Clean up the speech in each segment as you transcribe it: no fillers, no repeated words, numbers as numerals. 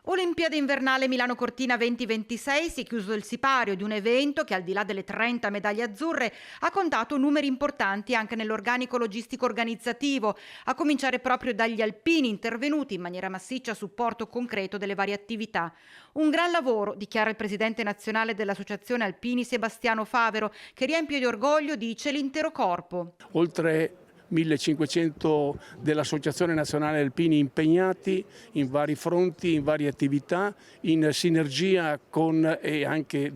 Olimpiade invernale Milano-Cortina 2026, si è chiuso il sipario di un evento che, al di là delle 30 medaglie azzurre, ha contato numeri importanti anche nell'organico logistico organizzativo, a cominciare proprio dagli alpini intervenuti in maniera massiccia a supporto concreto delle varie attività. Un gran lavoro, dichiara il presidente nazionale dell'Associazione Alpini Sebastiano Favero, che riempie di orgoglio, dice, l'intero corpo. Oltre 1500 dell'Associazione Nazionale Alpini impegnati in vari fronti, in varie attività, in sinergia con e anche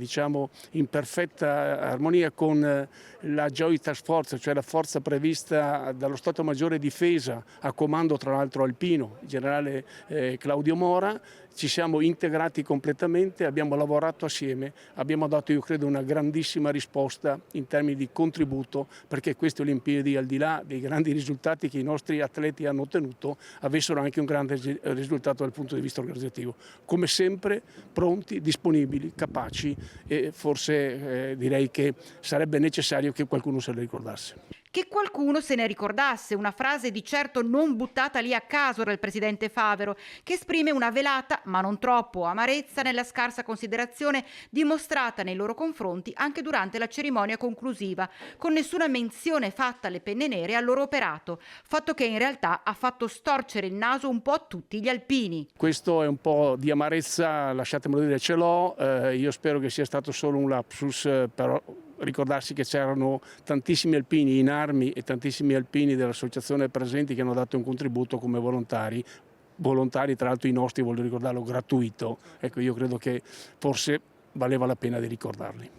in perfetta armonia con la Joint Task Force, cioè la forza prevista dallo Stato Maggiore Difesa a comando tra l'altro alpino, il generale Claudio Mora. Ci siamo integrati completamente, abbiamo lavorato assieme, abbiamo dato, io credo, una grandissima risposta in termini di contributo perché queste Olimpiadi, al di là dei grandi risultati che i nostri atleti hanno ottenuto, avessero anche un grande risultato dal punto di vista organizzativo. Come sempre pronti, disponibili, capaci, e forse direi che sarebbe necessario che qualcuno se le ricordasse. Che qualcuno se ne ricordasse, una frase di certo non buttata lì a caso dal presidente Favero, che esprime una velata, ma non troppo, amarezza nella scarsa considerazione dimostrata nei loro confronti anche durante la cerimonia conclusiva, con nessuna menzione fatta alle penne nere al loro operato, fatto che in realtà ha fatto storcere il naso un po' a tutti gli alpini. Questo è un po' di amarezza, lasciatemelo dire, ce l'ho, io spero che sia stato solo un lapsus, però ricordarsi che c'erano tantissimi alpini in armi e tantissimi alpini dell'associazione presenti che hanno dato un contributo come volontari, tra l'altro i nostri, voglio ricordarlo, gratuito. Ecco, io credo che forse valeva la pena di ricordarli.